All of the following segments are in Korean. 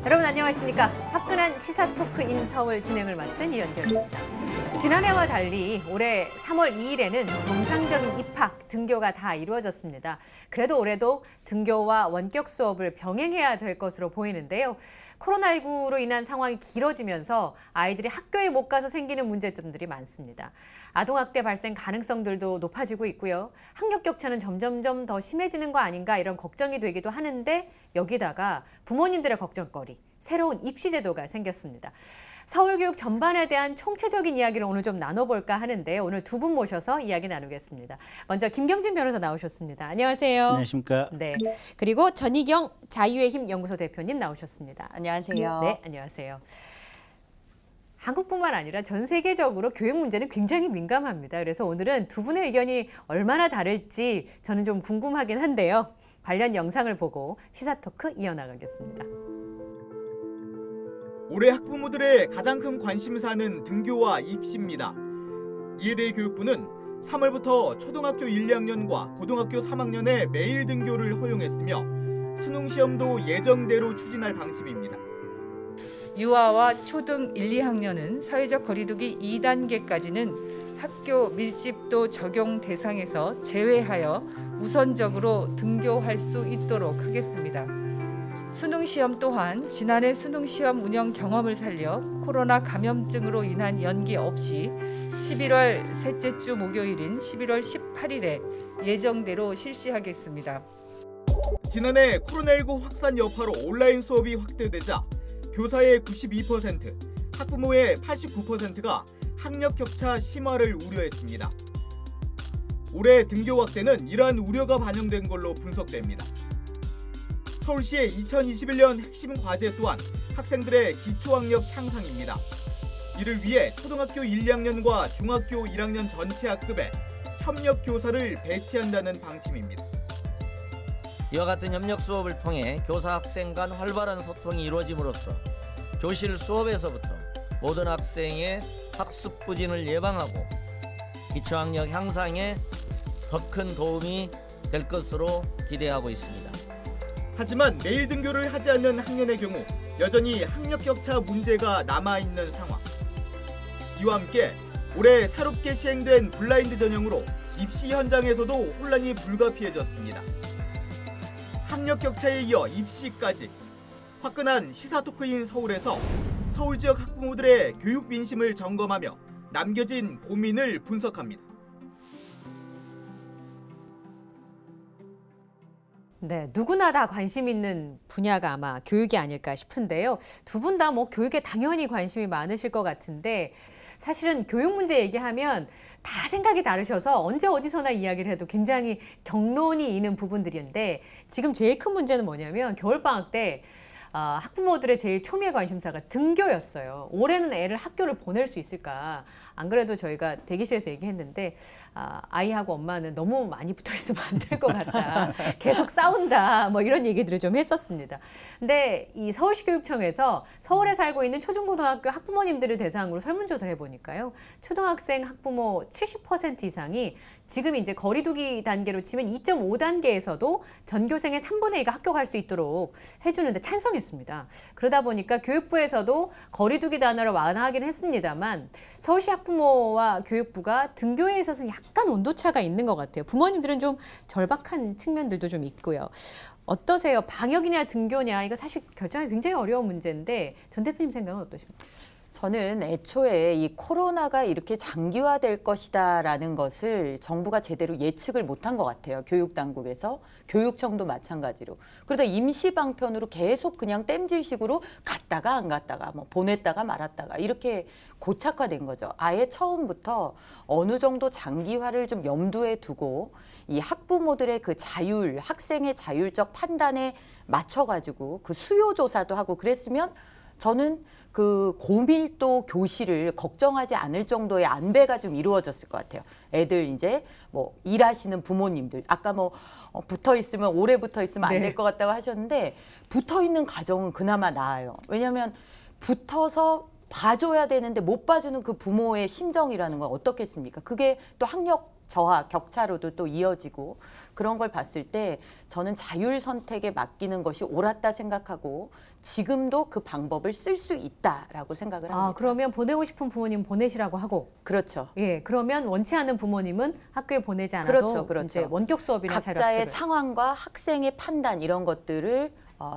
여러분 안녕하십니까? 화끈한 시사토크인 서울 진행을 맡은 이현결입니다. 지난해와 달리 올해 3월 2일에는 정상적인 입학, 등교가 다 이루어졌습니다. 그래도 올해도 등교와 원격 수업을 병행해야 될 것으로 보이는데요. 코로나19로 인한 상황이 길어지면서 아이들이 학교에 못 가서 생기는 문제점들이 많습니다. 아동학대 발생 가능성들도 높아지고 있고요. 학력 격차는 점점점 더 심해지는 거 아닌가 이런 걱정이 되기도 하는데 여기다가 부모님들의 걱정거리, 새로운 입시 제도가 생겼습니다. 서울교육 전반에 대한 총체적인 이야기를 오늘 좀 나눠볼까 하는데 오늘 두 분 모셔서 이야기 나누겠습니다. 먼저 김경진 변호사 나오셨습니다. 안녕하세요. 안녕하십니까. 네. 그리고 전희경 자유의 힘 연구소 대표님 나오셨습니다. 안녕하세요. 네, 안녕하세요. 한국뿐만 아니라 전 세계적으로 교육 문제는 굉장히 민감합니다. 그래서 오늘은 두 분의 의견이 얼마나 다를지 저는 좀 궁금하긴 한데요. 관련 영상을 보고 시사토크 이어나가겠습니다. 올해 학부모들의 가장 큰 관심사는 등교와 입시입니다. 이에 대해 교육부는 3월부터 초등학교 1, 2학년과 고등학교 3학년의 매일 등교를 허용했으며 수능 시험도 예정대로 추진할 방침입니다. 유아와 초등 1, 2학년은 사회적 거리두기 2단계까지는 학교 밀집도 적용 대상에서 제외하여 우선적으로 등교할 수 있도록 하겠습니다. 수능시험 또한 지난해 수능시험 운영 경험을 살려 코로나 감염증으로 인한 연기 없이 11월 셋째 주 목요일인 11월 18일에 예정대로 실시하겠습니다. 지난해 코로나19 확산 여파로 온라인 수업이 확대되자 교사의 92%, 학부모의 89%가 학력 격차 심화를 우려했습니다. 올해 등교 확대는 이러한 우려가 반영된 걸로 분석됩니다. 서울시의 2021년 핵심 과제 또한 학생들의 기초학력 향상입니다. 이를 위해 초등학교 1, 2학년과 중학교 1학년 전체 학급에 협력 교사를 배치한다는 방침입니다. 이와 같은 협력 수업을 통해 교사 학생 간 활발한 소통이 이루어짐으로써 교실 수업에서부터 모든 학생의 학습 부진을 예방하고 기초학력 향상에 더 큰 도움이 될 것으로 기대하고 있습니다. 하지만 매일 등교를 하지 않는 학년의 경우 여전히 학력 격차 문제가 남아있는 상황. 이와 함께 올해 새롭게 시행된 블라인드 전형으로 입시 현장에서도 혼란이 불가피해졌습니다. 학력 격차에 이어 입시까지 화끈한 시사토크인 서울에서 서울 지역 학부모들의 교육 민심을 점검하며 남겨진 고민을 분석합니다. 네, 누구나 다 관심 있는 분야가 아마 교육이 아닐까 싶은데요. 두 분 다 뭐 교육에 당연히 관심이 많으실 것 같은데 사실은 교육 문제 얘기하면 다 생각이 다르셔서 언제 어디서나 이야기를 해도 굉장히 격론이 있는 부분들인데 지금 제일 큰 문제는 뭐냐면 겨울방학 때 학부모들의 제일 초미의 관심사가 등교였어요. 올해는 애를 학교를 보낼 수 있을까? 안 그래도 저희가 대기실에서 얘기했는데 아이하고 엄마는 너무 많이 붙어 있으면 안 될 것 같다. 계속 싸운다. 뭐 이런 얘기들을 좀 했었습니다. 근데 이 서울시 교육청에서 서울에 살고 있는 초중고등학교 학부모님들을 대상으로 설문조사를 해보니까요. 초등학생 학부모 70% 이상이 지금 이제 거리두기 단계로 치면 2.5단계에서도 전교생의 3분의 2가 학교 갈 수 있도록 해주는데 찬성했습니다. 그러다 보니까 교육부에서도 거리두기 단계를 완화하긴 했습니다만 서울시 학부모와 교육부가 등교에 있어서 약간 온도차가 있는 것 같아요. 부모님들은 좀 절박한 측면들도 좀 있고요. 어떠세요? 방역이냐 등교냐 이거 사실 결정이 굉장히 어려운 문제인데 전 대표님 생각은 어떠십니까? 저는 애초에 이 코로나가 이렇게 장기화될 것이다라는 것을 정부가 제대로 예측을 못한 것 같아요. 교육당국에서, 교육청도 마찬가지로. 그러다 임시방편으로 계속 그냥 땜질식으로 갔다가 안 갔다가 뭐 보냈다가 말았다가 이렇게 고착화된 거죠. 아예 처음부터 어느 정도 장기화를 좀 염두에 두고 이 학부모들의 그 자율, 학생의 자율적 판단에 맞춰가지고 그 수요 조사도 하고 그랬으면 저는 그 고밀도 교실을 걱정하지 않을 정도의 안배가 좀 이루어졌을 것 같아요. 애들 이제 뭐 일하시는 부모님들 아까 뭐 붙어 있으면 오래 붙어 있으면 안 될 것 같다고 하셨는데 붙어 있는 가정은 그나마 나아요. 왜냐하면 붙어서 봐줘야 되는데 못 봐주는 그 부모의 심정이라는 건 어떻겠습니까? 그게 또 학력 저하, 격차로도 또 이어지고 그런 걸 봤을 때 저는 자율 선택에 맡기는 것이 옳았다 생각하고 지금도 그 방법을 쓸 수 있다라고 생각을 합니다. 그러면 보내고 싶은 부모님 보내시라고 하고. 그렇죠. 예, 그러면 원치 않는 부모님은 학교에 보내지 않아도 그렇죠. 이제 원격 수업이나 각자의 자율학습을. 상황과 학생의 판단 이런 것들을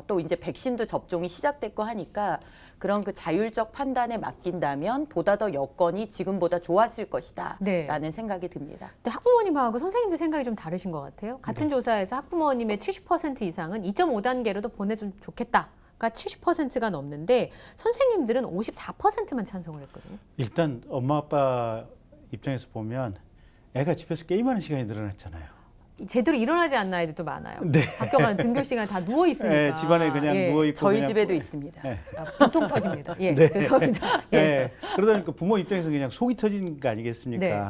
또 이제 백신도 접종이 시작됐고 하니까 그런 그 자율적 판단에 맡긴다면 보다 더 여건이 지금보다 좋았을 것이다 네. 라는 생각이 듭니다. 근데 학부모님하고 선생님들 생각이 좀 다르신 것 같아요. 같은 조사에서 학부모님의 70% 이상은 2.5단계로도 보내주면 좋겠다가 70%가 넘는데 선생님들은 54%만 찬성을 했거든요. 일단 엄마 아빠 입장에서 보면 애가 집에서 게임하는 시간이 늘어났잖아요. 제대로 일어나지 않는 아이들도 많아요. 네. 학교 가는 등교 시간 다 누워 있으니까. 네, 집안에 그냥 누워 있고 저희 그냥 집에도 있습니다. 네. 보통 터집니다. 예, 네. 죄송합니다. 예. 네. 그러다 보니까 부모 입장에서 그냥 속이 터지는 거 아니겠습니까? 네.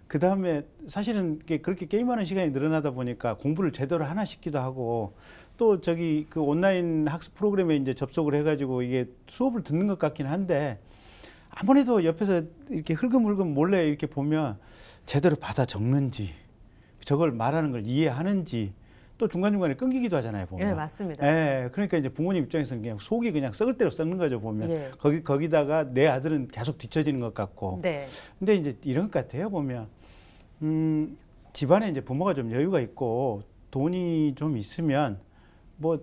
그 다음에 사실은 그렇게 게임하는 시간이 늘어나다 보니까 공부를 제대로 하나 싶기도 하고 또 저기 그 온라인 학습 프로그램에 이제 접속을 해가지고 이게 수업을 듣는 것 같긴 한데 아무래도 옆에서 이렇게 흘금흘금 몰래 이렇게 보면 제대로 받아 적는지 저걸 말하는 걸 이해하는지 또 중간중간에 끊기기도 하잖아요, 보면. 예, 맞습니다. 예, 그러니까 이제 부모님 입장에서는 그냥 속이 그냥 썩을 대로 썩는 거죠, 보면. 예. 거기다가 내 아들은 계속 뒤처지는 것 같고. 네. 근데 이제 이런 것 같아요, 보면. 집안에 이제 부모가 좀 여유가 있고 돈이 좀 있으면 뭐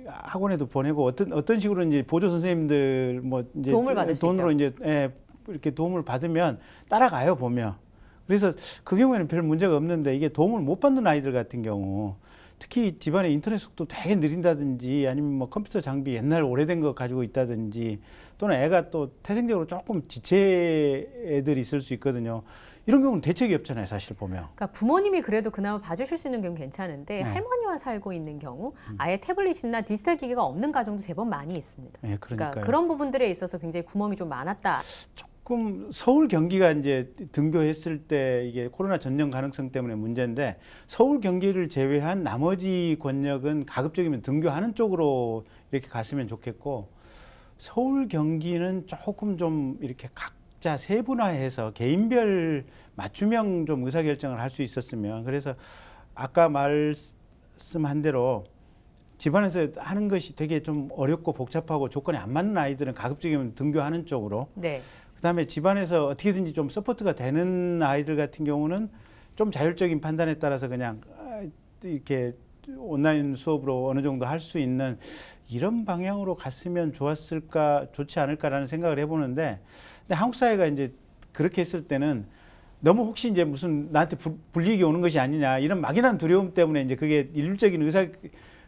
학원에도 보내고 어떤 식으로 이제 보조 선생님들 뭐 이제 도움을 받을 수 돈으로 있죠. 이제 이렇게 도움을 받으면 따라가요, 보면. 그래서 그 경우에는 별 문제가 없는데 이게 도움을 못 받는 아이들 같은 경우 특히 집안에 인터넷 속도 되게 느린다든지 아니면 뭐 컴퓨터 장비 옛날 오래된 거 가지고 있다든지 또는 애가 또 태생적으로 조금 지체 애들이 있을 수 있거든요. 이런 경우는 대책이 없잖아요, 사실 보면. 그러니까 부모님이 그래도 그나마 봐주실 수 있는 경우 괜찮은데 네. 할머니와 살고 있는 경우 아예 태블릿이나 디지털 기기가 없는 가정도 제법 많이 있습니다. 네, 그러니까 그러니까요. 그런 부분들에 있어서 굉장히 구멍이 좀 많았다. 조금 서울 경기가 이제 등교했을 때 이게 코로나 전염 가능성 때문에 문제인데 서울 경기를 제외한 나머지 권역은 가급적이면 등교하는 쪽으로 이렇게 갔으면 좋겠고 서울 경기는 조금 좀 이렇게 각자 세분화해서 개인별 맞춤형 좀 의사결정을 할 수 있었으면 그래서 아까 말씀한 대로 집안에서 하는 것이 되게 좀 어렵고 복잡하고 조건이 안 맞는 아이들은 가급적이면 등교하는 쪽으로 네. 그다음에 집안에서 어떻게든지 좀 서포트가 되는 아이들 같은 경우는 좀 자율적인 판단에 따라서 그냥 이렇게 온라인 수업으로 어느 정도 할 수 있는 이런 방향으로 갔으면 좋지 않을까라는 생각을 해보는데 근데 한국 사회가 이제 그렇게 했을 때는 너무 혹시 이제 무슨 나한테 불이익이 오는 것이 아니냐 이런 막연한 두려움 때문에 이제 그게 일률적인 의사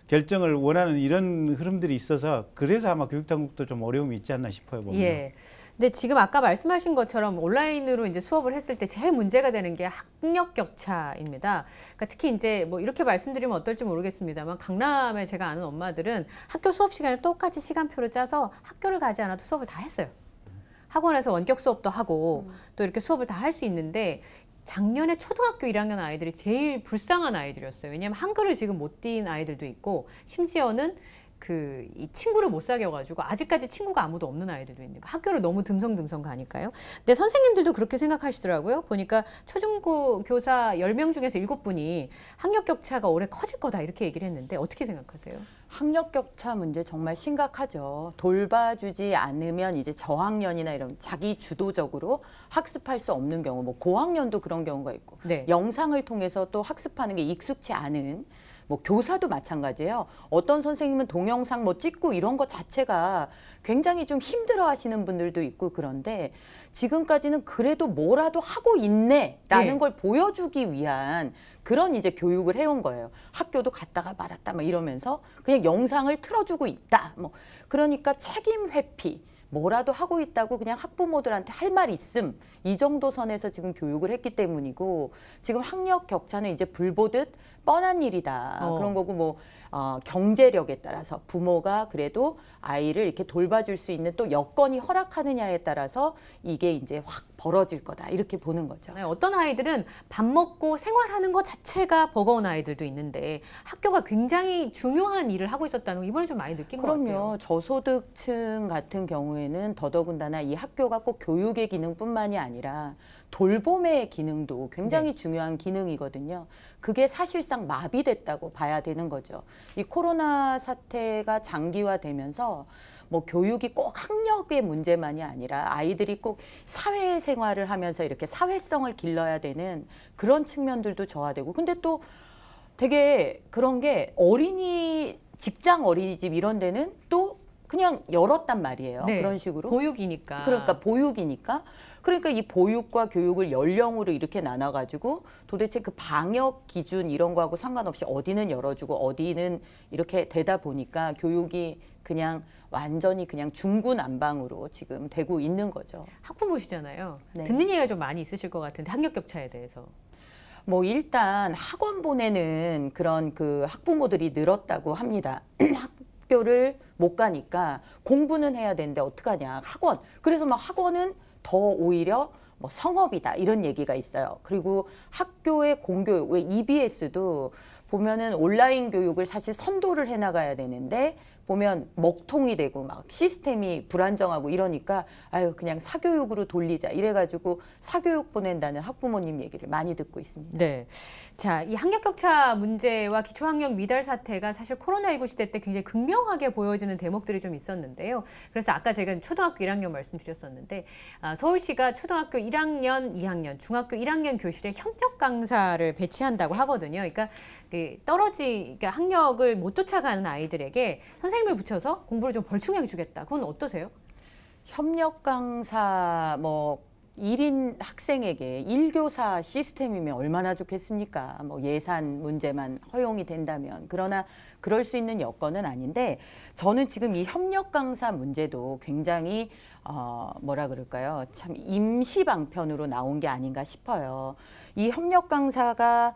결정을 원하는 이런 흐름들이 있어서 그래서 아마 교육당국도 좀 어려움이 있지 않나 싶어요. 보면. 예. 근데 지금 아까 말씀하신 것처럼 온라인으로 이제 수업을 했을 때 제일 문제가 되는 게 학력 격차입니다. 그러니까 특히 이제 뭐 이렇게 말씀드리면 어떨지 모르겠습니다만 강남에 제가 아는 엄마들은 학교 수업 시간을 똑같이 시간표를 짜서 학교를 가지 않아도 수업을 다 했어요. 학원에서 원격 수업도 하고 또 이렇게 수업을 다 할 수 있는데 작년에 초등학교 1학년 아이들이 제일 불쌍한 아이들이었어요. 왜냐하면 한글을 지금 못 띈 아이들도 있고 심지어는 이 친구를 못 사귀어가지고 아직까지 친구가 아무도 없는 아이들도 있는 거. 학교를 너무 듬성듬성 가니까요. 근데 선생님들도 그렇게 생각하시더라고요. 보니까 초중고 교사 10명 중에서 7분이 학력 격차가 올해 커질 거다 이렇게 얘기를 했는데 어떻게 생각하세요? 학력 격차 문제 정말 심각하죠. 돌봐주지 않으면 이제 저학년이나 이런 자기 주도적으로 학습할 수 없는 경우, 뭐 고학년도 그런 경우가 있고 네. 영상을 통해서 또 학습하는 게 익숙치 않은 뭐 교사도 마찬가지예요. 어떤 선생님은 동영상 뭐 찍고 이런 것 자체가 굉장히 좀 힘들어 하시는 분들도 있고 그런데 지금까지는 그래도 뭐라도 하고 있네라는 네. 걸 보여주기 위한 그런 이제 교육을 해온 거예요. 학교도 갔다가 말았다 막 이러면서 그냥 영상을 틀어주고 있다. 뭐 그러니까 책임 회피. 뭐라도 하고 있다고 그냥 학부모들한테 할 말 있음 이 정도 선에서 지금 교육을 했기 때문이고 지금 학력 격차는 이제 불보듯 뻔한 일이다. 그런 거고 뭐 경제력에 따라서 부모가 그래도 아이를 이렇게 돌봐줄 수 있는 또 여건이 허락하느냐에 따라서 이게 이제 확 벌어질 거다 이렇게 보는 거죠. 네, 어떤 아이들은 밥 먹고 생활하는 것 자체가 버거운 아이들도 있는데 학교가 굉장히 중요한 일을 하고 있었다는 거 이번에 좀 많이 느낀 것 같아요. 그럼요. 저소득층 같은 경우에 경우에는 더더군다나 이 학교가 꼭 교육의 기능뿐만이 아니라 돌봄의 기능도 굉장히 중요한 기능이거든요. 그게 사실상 마비됐다고 봐야 되는 거죠. 이 코로나 사태가 장기화되면서 뭐 교육이 꼭 학력의 문제만이 아니라 아이들이 꼭 사회생활을 하면서 이렇게 사회성을 길러야 되는 그런 측면들도 저하되고, 근데 또 되게 그런 게 직장 어린이집 이런 데는 또 그냥 열었단 말이에요. 네. 그런 식으로. 보육이니까. 그러니까 보육이니까. 그러니까 이 보육과 교육을 연령으로 이렇게 나눠가지고 도대체 그 방역 기준 이런 거하고 상관없이 어디는 열어주고 어디는 이렇게 되다 보니까 교육이 그냥 완전히 그냥 중구난방으로 지금 되고 있는 거죠. 학부모시잖아요. 네. 듣는 얘기가 좀 많이 있으실 것 같은데 학력 격차에 대해서. 뭐 일단 학원 보내는 그런 그 학부모들이 늘었다고 합니다. 학교를 못 가니까 공부는 해야 되는데 어떡하냐, 학원. 그래서 막 학원은 더 오히려 뭐 성업이다 이런 얘기가 있어요. 그리고 학교의 공교육, 왜 EBS도 보면은 온라인 교육을 사실 선도를 해나가야 되는데 보면 먹통이 되고 막 시스템이 불안정하고 이러니까 아유 그냥 사교육으로 돌리자 이래가지고 사교육 보낸다는 학부모님 얘기를 많이 듣고 있습니다. 네. 자, 이 학력 격차 문제와 기초학력 미달 사태가 사실 코로나19 시대 때 굉장히 극명하게 보여지는 대목들이 좀 있었는데요. 그래서 아까 제가 초등학교 1학년 말씀드렸었는데 서울시가 초등학교 1학년, 2학년, 중학교 1학년 교실에 협력 강사를 배치한다고 하거든요. 그러니까 그러니까 학력을 못 쫓아가는 아이들에게 선생님을 붙여서 공부를 좀 벌충하게 주겠다. 그건 어떠세요? 협력 강사 뭐 1인 학생에게 1교사 시스템이면 얼마나 좋겠습니까? 뭐 예산 문제만 허용이 된다면. 그러나 그럴 수 있는 여건은 아닌데 저는 지금 이 협력 강사 문제도 굉장히 뭐라 그럴까요? 참 임시방편으로 나온 게 아닌가 싶어요. 이 협력 강사가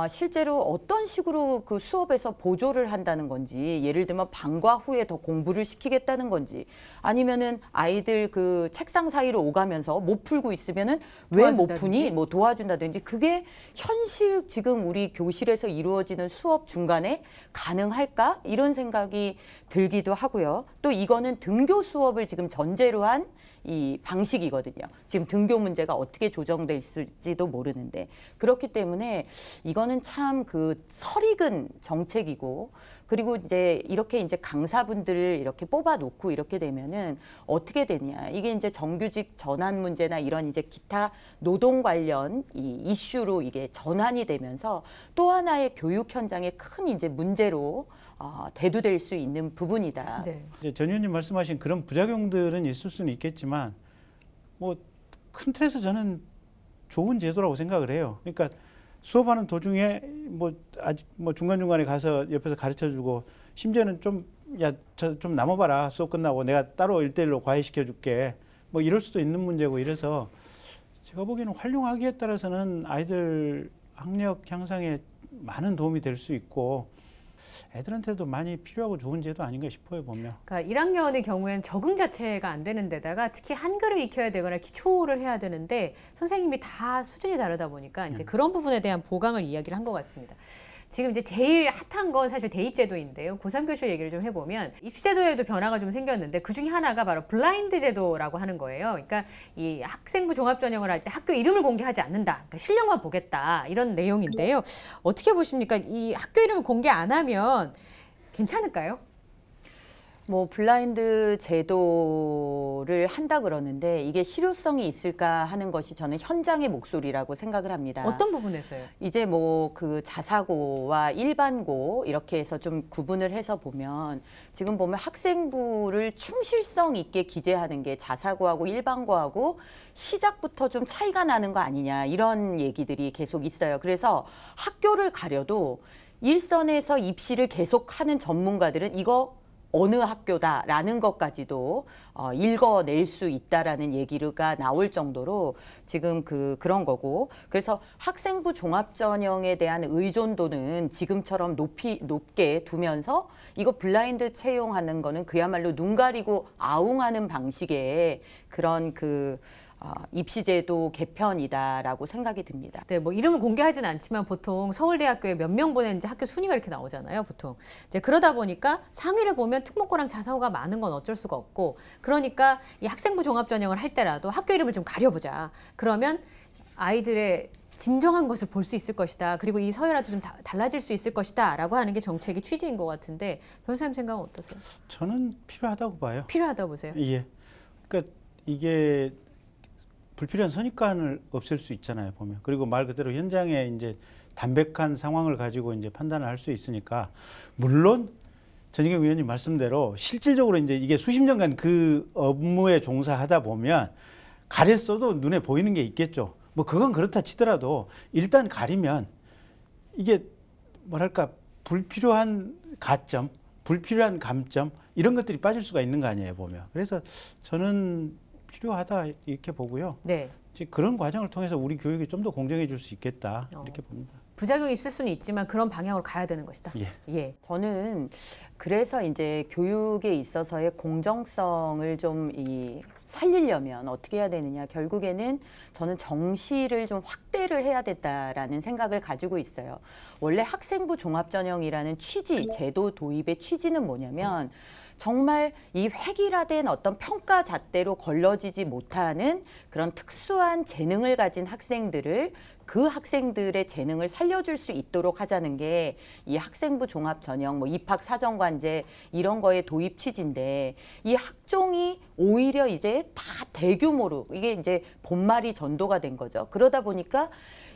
실제로 어떤 식으로 그 수업에서 보조를 한다는 건지, 예를 들면 방과 후에 더 공부를 시키겠다는 건지, 아니면은 아이들 그 책상 사이로 오가면서 못 풀고 있으면은 왜 못 푸니? 뭐 도와준다든지, 그게 현실 지금 우리 교실에서 이루어지는 수업 중간에 가능할까? 이런 생각이 들기도 하고요. 또 이거는 등교 수업을 지금 전제로 한 이 방식이거든요. 지금 등교 문제가 어떻게 조정될지도 모르는데, 그렇기 때문에 이거는 참 그 설익은 정책이고, 그리고 이제 이렇게 이제 강사분들을 이렇게 뽑아놓고 이렇게 되면은 어떻게 되냐, 이게 이제 정규직 전환 문제나 이런 이제 기타 노동 관련 이 이슈로 이게 전환이 되면서 또 하나의 교육 현장의 큰 이제 문제로 대두될 수 있는 부분이다. 네. 이제 전 의원님 말씀하신 그런 부작용들은 있을 수는 있겠지만 뭐 큰 틀에서 저는 좋은 제도라고 생각을 해요. 그러니까 수업하는 도중에 뭐 아직 뭐 중간중간에 가서 옆에서 가르쳐주고, 심지어는 좀 저 좀 남아봐라, 수업 끝나고 내가 따로 1대1로 과외시켜 줄게, 뭐 이럴 수도 있는 문제고, 이래서 제가 보기에는 활용하기에 따라서는 아이들 학력 향상에 많은 도움이 될 수 있고 애들한테도 많이 필요하고 좋은 제도 아닌가 싶어요, 보면. 그러니까 1학년의 경우에는 적응 자체가 안 되는 데다가 특히 한글을 익혀야 되거나 기초를 해야 되는데 선생님이 다 수준이 다르다 보니까 이제 그런 부분에 대한 보강을 이야기를 한 것 같습니다. 지금 이제 제일 핫한 건 사실 대입제도인데요. 고3 교실 얘기를 좀 해보면 입시제도에도 변화가 좀 생겼는데 그 중에 하나가 바로 블라인드 제도라고 하는 거예요. 그러니까 이 학생부 종합전형을 할 때 학교 이름을 공개하지 않는다. 그러니까 실력만 보겠다. 이런 내용인데요. 어떻게 보십니까? 이 학교 이름을 공개 안 하면 괜찮을까요? 뭐 블라인드 제도를 한다 그러는데 이게 실효성이 있을까 하는 것이 저는 현장의 목소리라고 생각을 합니다. 어떤 부분에서요? 이제 뭐 그 자사고와 일반고 이렇게 해서 좀 구분을 해서 보면, 지금 보면 학생부를 충실성 있게 기재하는 게 자사고하고 일반고하고 시작부터 좀 차이가 나는 거 아니냐, 이런 얘기들이 계속 있어요. 그래서 학교를 가려도 일선에서 입시를 계속하는 전문가들은 이거 어느 학교다라는 것까지도 읽어낼 수 있다라는 얘기가 나올 정도로 지금 그런 거고, 그래서 학생부 종합전형에 대한 의존도는 지금처럼 높게 두면서 이거 블라인드 채용하는 거는 그야말로 눈 가리고 아웅하는 방식의 그런 입시제도 개편이다라고 생각이 듭니다. 네, 뭐 이름을 공개하진 않지만 보통 서울대학교에 몇 명 보냈는지 학교 순위가 이렇게 나오잖아요, 보통. 이제 그러다 보니까 상위를 보면 특목고랑 자사고가 많은 건 어쩔 수가 없고, 그러니까 이 학생부 종합전형을 할 때라도 학교 이름을 좀 가려보자. 그러면 아이들의 진정한 것을 볼 수 있을 것이다. 그리고 이 서열화도 좀 달라질 수 있을 것이다. 라고 하는 게 정책의 취지인 것 같은데 변호사님 생각은 어떠세요? 저는 필요하다고 봐요. 필요하다고 보세요? 예. 그러니까 이게 불필요한 선입관을 없앨 수 있잖아요, 보면. 그리고 말 그대로 현장에 이제 담백한 상황을 가지고 이제 판단을 할 수 있으니까, 물론 전희경 위원님 말씀대로 실질적으로 이제 이게 수십 년간 그 업무에 종사하다 보면 가렸어도 눈에 보이는 게 있겠죠. 뭐 그건 그렇다 치더라도 일단 가리면 이게 뭐랄까 불필요한 가점, 불필요한 감점 이런 것들이 빠질 수가 있는 거 아니에요, 보면. 그래서 저는 필요하다 이렇게 보고요. 네. 이제 그런 과정을 통해서 우리 교육이 좀 더 공정해질 수 있겠다 이렇게 봅니다. 부작용이 있을 수는 있지만 그런 방향으로 가야 되는 것이다. 예. 예. 저는 그래서 이제 교육에 있어서의 공정성을 좀 살리려면 어떻게 해야 되느냐. 결국에는 저는 정시를 좀 확대를 해야 됐다라는 생각을 가지고 있어요. 원래 학생부 종합전형이라는 취지, 제도 도입의 취지는 뭐냐면 정말 이 획일화된 어떤 평가 잣대로 걸러지지 못하는 그런 특수한 재능을 가진 학생들을 그 학생들의 재능을 살려줄 수 있도록 하자는 게 이 학생부 종합전형, 뭐 입학사정관제 이런 거의 도입 취지인데 이 학종이 오히려 이제 다 대규모로 이게 이제 본말이 전도가 된 거죠. 그러다 보니까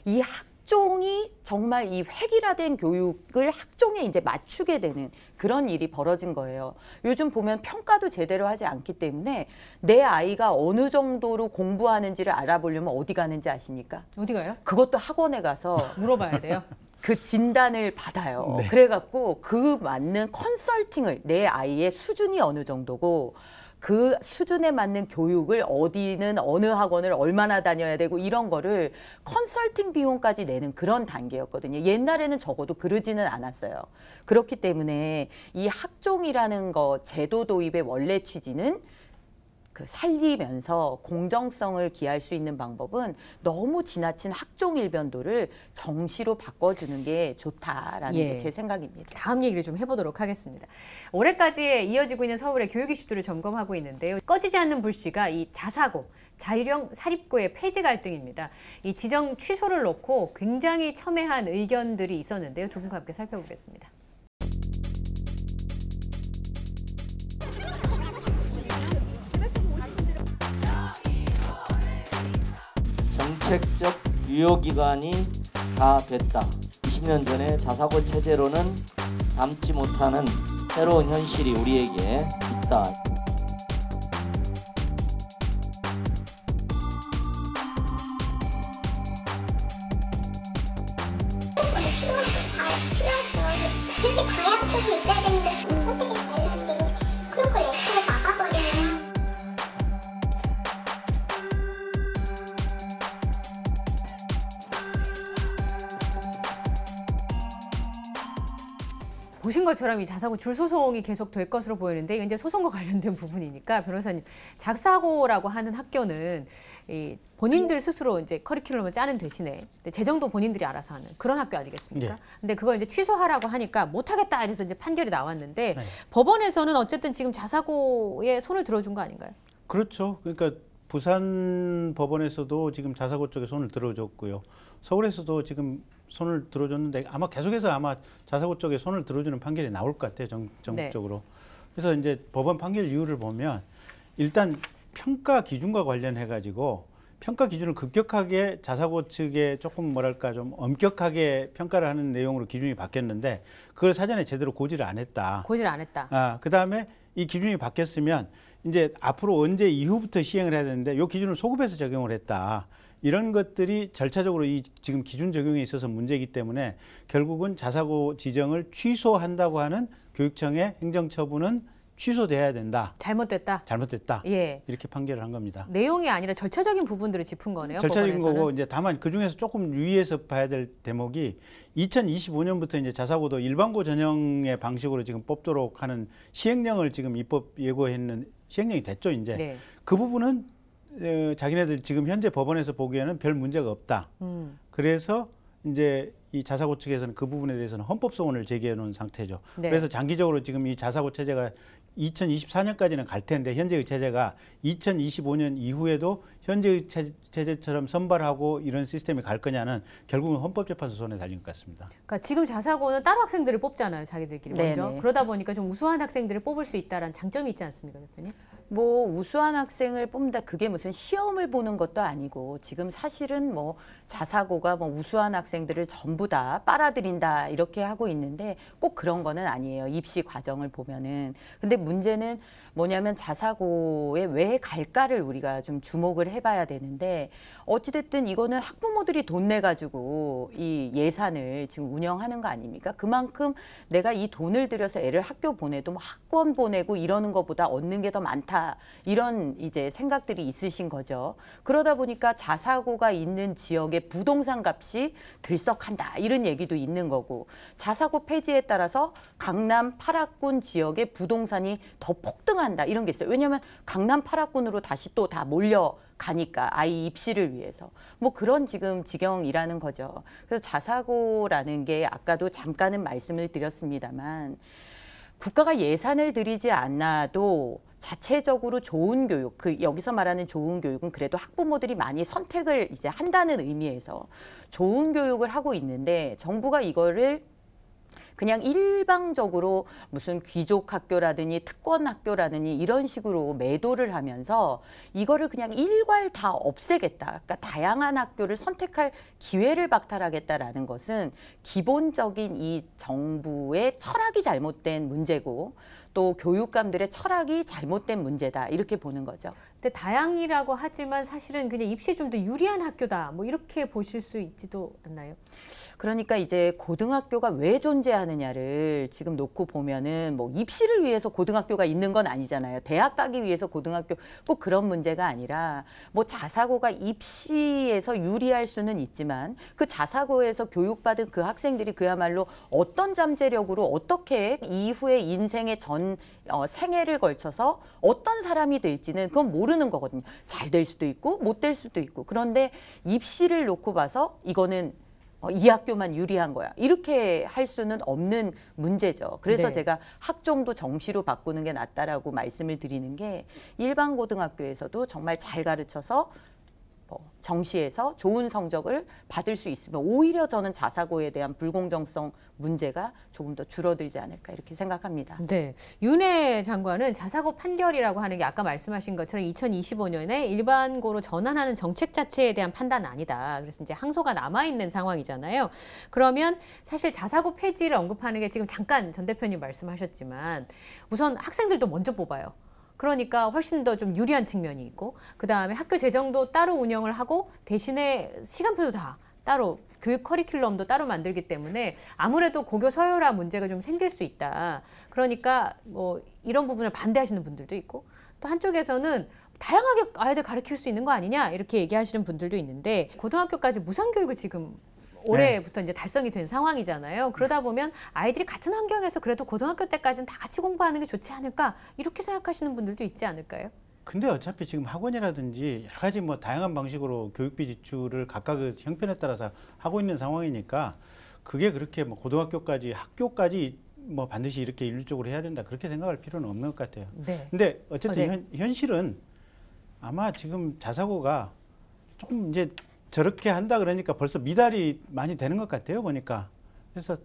이 학종이 정말 이 획일화된 교육을 학종에 이제 맞추게 되는 그런 일이 벌어진 거예요. 요즘 보면 평가도 제대로 하지 않기 때문에 내 아이가 어느 정도로 공부하는지를 알아보려면 어디 가는지 아십니까? 어디 가요? 그것도 학원에 가서 물어봐야 돼요. 그 진단을 받아요. 네. 그래갖고 그 맞는 컨설팅을 내 아이의 수준이 어느 정도고 그 수준에 맞는 교육을 어디는 어느 학원을 얼마나 다녀야 되고 이런 거를 컨설팅 비용까지 내는 그런 단계였거든요. 옛날에는 적어도 그러지는 않았어요. 그렇기 때문에 이 학종이라는 거 제도 도입의 원래 취지는 그 살리면서 공정성을 기할 수 있는 방법은 너무 지나친 학종 일변도를 정시로 바꿔주는 게 좋다라는 예. 게 제 생각입니다. 다음 얘기를 좀 해보도록 하겠습니다. 올해까지 이어지고 있는 서울의 교육 이슈들을 점검하고 있는데요. 꺼지지 않는 불씨가 이 자사고, 자율형 사립고의 폐지 갈등입니다. 이 지정 취소를 놓고 굉장히 첨예한 의견들이 있었는데요. 두 분과 함께 살펴보겠습니다. 정책적 유효기간이 다 됐다. 20년 전에 자사고 체제로는 담지 못하는 새로운 현실이 우리에게 있다. 이렇게 다양성이 있어야 되는데 선택의 자유라는 게 그런 걸 애초에 막아버리면 보신 것처럼 이 자사고 줄 소송이 계속 될 것으로 보이는데 이건 이제 소송과 관련된 부분이니까 변호사님, 자사고라고 하는 학교는 이 본인들 스스로 이제 커리큘럼을 짜는 대신에 재정도 본인들이 알아서 하는 그런 학교 아니겠습니까? 네. 근데 그걸 이제 취소하라고 하니까 못하겠다 이래서 이제 판결이 나왔는데 네. 법원에서는 어쨌든 지금 자사고에 손을 들어준 거 아닌가요? 그렇죠. 그러니까 부산 법원에서도 지금 자사고 쪽에 손을 들어줬고요. 서울에서도 지금 손을 들어줬는데 아마 계속해서 아마 자사고 쪽에 손을 들어주는 판결이 나올 것 같아요. 전국적으로. 그래서 이제 법원 판결 이유를 보면 일단 평가 기준과 관련해 가지고 평가 기준을 급격하게 자사고 측에 조금 뭐랄까 좀 엄격하게 평가를 하는 내용으로 기준이 바뀌었는데 그걸 사전에 제대로 고지를 안 했다. 고지를 안 했다. 그다음에 이 기준이 바뀌었으면 이제 앞으로 언제 이후부터 시행을 해야 되는데 이 기준을 소급해서 적용을 했다. 이런 것들이 절차적으로 이 지금 기준 적용에 있어서 문제이기 때문에 결국은 자사고 지정을 취소한다고 하는 교육청의 행정처분은 취소돼야 된다. 잘못됐다. 잘못됐다. 예. 이렇게 판결을 한 겁니다. 내용이 아니라 절차적인 부분들을 짚은 거네요. 절차적인 법원에서는. 거고 이제 다만 그 중에서 조금 유의해서 봐야 될 대목이 2025년부터 이제 자사고도 일반고 전형의 방식으로 지금 뽑도록 하는 시행령을 지금 입법 예고했는 시행령이 됐죠 이제. 네. 그 부분은 자기네들 지금 현재 법원에서 보기에는 별 문제가 없다. 그래서 이제 이 자사고 측에서는 그 부분에 대해서는 헌법 소원을 제기해 놓은 상태죠. 네. 그래서 장기적으로 지금 이 자사고 체제가 2024년까지는 갈 텐데 현재의 체제가 2025년 이후에도 현재의 체제처럼 선발하고 이런 시스템이 갈 거냐는 결국은 헌법재판소 손에 달린 것 같습니다. 그러니까 지금 자사고는 따로 학생들을 뽑잖아요, 자기들끼리 먼저. 네네. 그러다 보니까 좀 우수한 학생들을 뽑을 수 있다는 장점이 있지 않습니까, 대표님? 뭐 우수한 학생을 뽑는다 그게 무슨 시험을 보는 것도 아니고 지금 사실은 뭐 자사고가 뭐 우수한 학생들을 전부 다 빨아들인다 이렇게 하고 있는데 꼭 그런 거는 아니에요. 입시 과정을 보면은. 근데 문제는 뭐냐면 자사고에 왜 갈까를 우리가 좀 주목을 해봐야 되는데 어찌됐든 이거는 학부모들이 돈 내가지고 이 예산을 지금 운영하는 거 아닙니까? 그만큼 내가 이 돈을 들여서 애를 학교 보내도 뭐 학원 보내고 이러는 것보다 얻는 게 더 많다. 이런 이제 생각들이 있으신 거죠. 그러다 보니까 자사고가 있는 지역의 부동산 값이 들썩한다. 이런 얘기도 있는 거고 자사고 폐지에 따라서 강남 8학군 지역의 부동산이 더 폭등한다. 이런 게 있어요. 왜냐하면 강남 8학군으로 다시 또 다 몰려가니까 아이 입시를 위해서. 뭐 그런 지금 지경이라는 거죠. 그래서 자사고라는 게 아까도 잠깐은 말씀을 드렸습니다만 국가가 예산을 들이지 않아도 자체적으로 좋은 교육, 여기서 말하는 좋은 교육은 그래도 학부모들이 많이 선택을 이제 한다는 의미에서 좋은 교육을 하고 있는데 정부가 이거를 그냥 일방적으로 무슨 귀족 학교라더니 특권 학교라더니 이런 식으로 매도를 하면서 이거를 그냥 일괄 다 없애겠다. 그러니까 다양한 학교를 선택할 기회를 박탈하겠다라는 것은 기본적인 이 정부의 철학이 잘못된 문제고 또 교육감들의 철학이 잘못된 문제다. 이렇게 보는 거죠. 근데 다양이라고 하지만 사실은 그냥 입시에 좀 더 유리한 학교다. 뭐 이렇게 보실 수 있지도 않나요? 그러니까 이제 고등학교가 왜 존재하느냐를 지금 놓고 보면은 뭐 입시를 위해서 고등학교가 있는 건 아니잖아요. 대학 가기 위해서 고등학교 꼭 그런 문제가 아니라 뭐 자사고가 입시에서 유리할 수는 있지만 그 자사고에서 교육받은 그 학생들이 그야말로 어떤 잠재력으로 어떻게 이후의 인생의 생애를 걸쳐서 어떤 사람이 될지는 그건 모르는 거거든요. 잘 될 수도 있고 못 될 수도 있고. 그런데 입시를 놓고 봐서 이거는 이 학교만 유리한 거야. 이렇게 할 수는 없는 문제죠. 그래서 네. 제가 학종도 정시로 바꾸는 게 낫다라고 말씀을 드리는 게 일반 고등학교에서도 정말 잘 가르쳐서 정시에서 좋은 성적을 받을 수 있으면 오히려 저는 자사고에 대한 불공정성 문제가 조금 더 줄어들지 않을까 이렇게 생각합니다. 네, 윤해 장관은 자사고 판결이라고 하는 게 아까 말씀하신 것처럼 2025년에 일반고로 전환하는 정책 자체에 대한 판단은 아니다. 그래서 이제 항소가 남아있는 상황이잖아요. 그러면 사실 자사고 폐지를 언급하는 게 지금 잠깐 전 대표님 말씀하셨지만 우선 학생들도 먼저 뽑아요. 그러니까 훨씬 더 좀 유리한 측면이 있고 그다음에 학교 재정도 따로 운영을 하고 대신에 시간표도 다 따로 교육 커리큘럼도 따로 만들기 때문에 아무래도 고교 서열화 문제가 좀 생길 수 있다. 그러니까 뭐 이런 부분을 반대하시는 분들도 있고 또 한쪽에서는 다양하게 아이들 가르칠 수 있는 거 아니냐 이렇게 얘기하시는 분들도 있는데 고등학교까지 무상교육을 지금 올해부터 이제 달성이 된 상황이잖아요. 그러다 보면 아이들이 같은 환경에서 그래도 고등학교 때까지는 다 같이 공부하는 게 좋지 않을까 이렇게 생각하시는 분들도 있지 않을까요? 근데 어차피 지금 학원이라든지 여러 가지 뭐 다양한 방식으로 교육비 지출을 각각의 형편에 따라서 하고 있는 상황이니까 그게 그렇게 뭐 고등학교까지 학교까지 뭐 반드시 이렇게 일률적으로 해야 된다 그렇게 생각할 필요는 없는 것 같아요. 네. 근데 어쨌든 네. 현실은 아마 지금 자사고가 조금 이제 저렇게 한다 그러니까 벌써 미달이 많이 되는 것 같아요 보니까. 그래서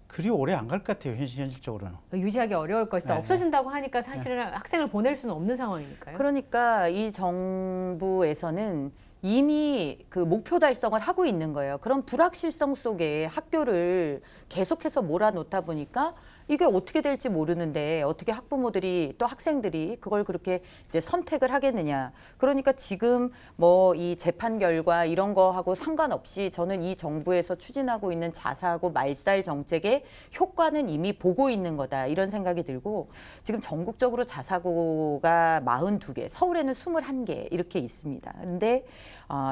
그리 오래 안 갈 것 같아요 현실적으로는. 유지하기 어려울 것이다. 네. 없어진다고 하니까 사실은 학생을 보낼 수는 없는 상황이니까요. 그러니까 이 정부에서는 이미 그 목표 달성을 하고 있는 거예요. 그런 불확실성 속에 학교를 계속해서 몰아놓다 보니까 이게 어떻게 될지 모르는데 어떻게 학부모들이 또 학생들이 그걸 그렇게 이제 선택을 하겠느냐. 그러니까 지금 뭐 이 재판 결과 이런 거하고 상관없이 저는 이 정부에서 추진하고 있는 자사고 말살 정책의 효과는 이미 보고 있는 거다. 이런 생각이 들고 지금 전국적으로 자사고가 42개, 서울에는 21개 이렇게 있습니다. 근데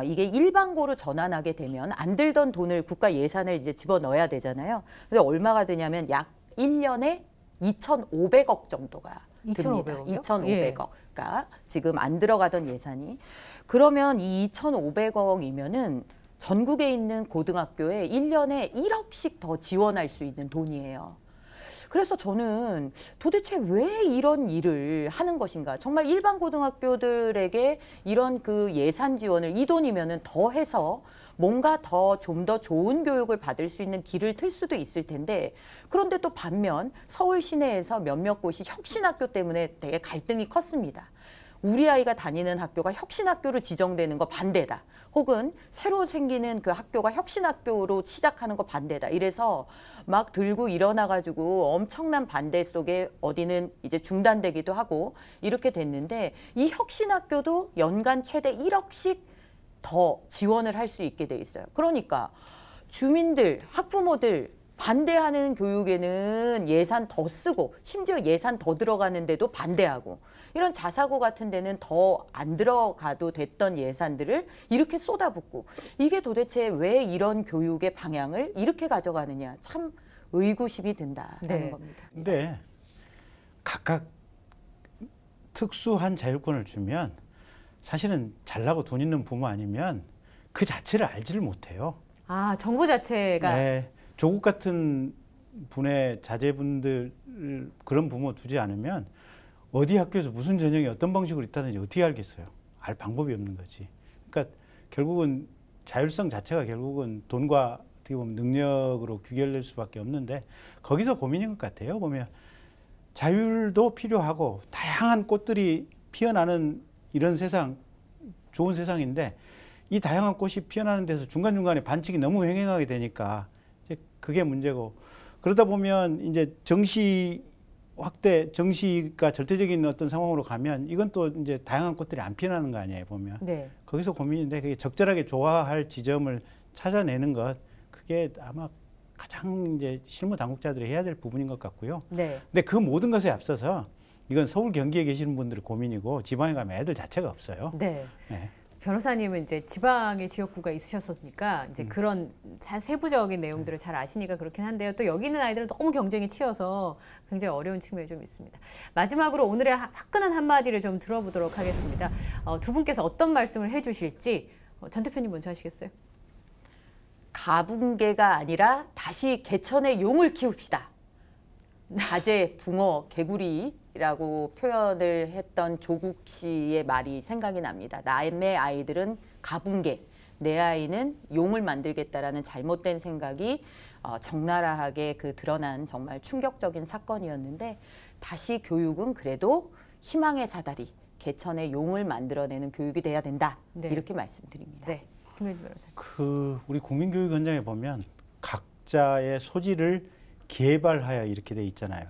이게 일반고로 전환하게 되면 안 들던 돈을 국가 예산을 이제 집어넣어야 되잖아요. 근데 얼마가 되냐면 약 1년에 2,500억 정도가 듭니다. 2,500억 이요? 2,500억. 그러니까 지금 안 들어가던 예산이. 그러면 이 2,500억이면은 전국에 있는 고등학교에 1년에 1억씩 더 지원할 수 있는 돈이에요. 그래서 저는 도대체 왜 이런 일을 하는 것인가? 정말 일반 고등학교들에게 이런 그 예산 지원을 이 돈이면은 더 해서 뭔가 더 좀 더 좋은 교육을 받을 수 있는 길을 틀 수도 있을 텐데, 그런데 또 반면 서울 시내에서 몇몇 곳이 혁신학교 때문에 되게 갈등이 컸습니다. 우리 아이가 다니는 학교가 혁신학교로 지정되는 거 반대다. 혹은 새로 생기는 그 학교가 혁신학교로 시작하는 거 반대다. 이래서 막 들고 일어나가지고 엄청난 반대 속에 어디는 이제 중단되기도 하고 이렇게 됐는데, 이 혁신학교도 연간 최대 1억씩 더 지원을 할 수 있게 돼 있어요. 그러니까 주민들, 학부모들 반대하는 교육에는 예산 더 쓰고 심지어 예산 더 들어가는데도 반대하고, 이런 자사고 같은 데는 더 안 들어가도 됐던 예산들을 이렇게 쏟아붓고, 이게 도대체 왜 이런 교육의 방향을 이렇게 가져가느냐, 참 의구심이 든다라는 겁니다. 근데 각각 특수한 자율권을 주면 사실은 잘나고 돈 있는 부모 아니면 그 자체를 알지를 못해요. 아, 정보 자체가. 네. 조국 같은 분의 자제분들, 그런 부모 두지 않으면 어디 학교에서 무슨 전형이 어떤 방식으로 있다든지 어떻게 알겠어요? 알 방법이 없는 거지. 그러니까 결국은 자율성 자체가 결국은 돈과 어떻게 보면 능력으로 귀결될 수밖에 없는데, 거기서 고민인 것 같아요. 보면 자율도 필요하고 다양한 꽃들이 피어나는 이런 세상, 좋은 세상인데, 이 다양한 꽃이 피어나는 데서 중간중간에 반칙이 너무 횡행하게 되니까 이제 그게 문제고, 그러다 보면 이제 정시 확대, 정시가 절대적인 어떤 상황으로 가면 이건 또 이제 다양한 꽃들이 안 피어나는 거 아니에요, 보면. 네. 거기서 고민인데, 그게 적절하게 조화할 지점을 찾아내는 것, 그게 아마 가장 이제 실무 당국자들이 해야 될 부분인 것 같고요. 네. 근데 그 모든 것에 앞서서 이건 서울 경기에 계시는 분들의 고민이고, 지방에 가면 애들 자체가 없어요. 네. 네. 변호사님은 이제 지방의 지역구가 있으셨으니까 이제 그런 세부적인 내용들을 잘 아시니까 그렇긴 한데요. 또 여기 있는 아이들은 너무 경쟁이 치여서 굉장히 어려운 측면이 좀 있습니다. 마지막으로 오늘의 화끈한 한마디를 좀 들어보도록 하겠습니다. 두 분께서 어떤 말씀을 해주실지 전 대표님 먼저 하시겠어요? 가붕개가 아니라 다시 개천의 용을 키웁시다. 가재, 붕어, 개구리라고 표현을 했던 조국 씨의 말이 생각이 납니다. 남의 아이들은 가붕개, 내 아이는 용을 만들겠다라는 잘못된 생각이 적나라하게 그 드러난 정말 충격적인 사건이었는데, 다시 교육은 그래도 희망의 사다리, 개천의 용을 만들어내는 교육이 돼야 된다. 네. 이렇게 말씀드립니다. 네. 김현주 변호사님. 우리 국민교육 현장에 보면 각자의 소질을 개발하여 이렇게 돼 있잖아요.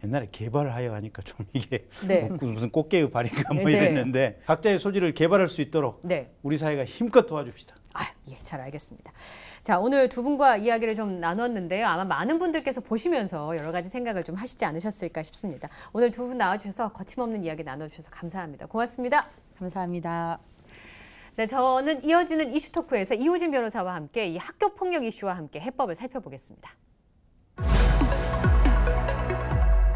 옛날에 개발하여 하니까 좀 이게 네. 무슨 꽃게의 발인가 뭐 네. 이랬는데, 각자의 소질을 개발할 수 있도록 네. 우리 사회가 힘껏 도와줍시다. 예, 잘 알겠습니다. 자, 오늘 두 분과 이야기를 좀 나눴는데요. 아마 많은 분들께서 보시면서 여러 가지 생각을 좀 하시지 않으셨을까 싶습니다. 오늘 두 분 나와주셔서 거침없는 이야기 나눠주셔서 감사합니다. 고맙습니다. 감사합니다. 네, 저는 이어지는 이슈토크에서 이호진 변호사와 함께 이 학교폭력 이슈와 함께 해법을 살펴보겠습니다.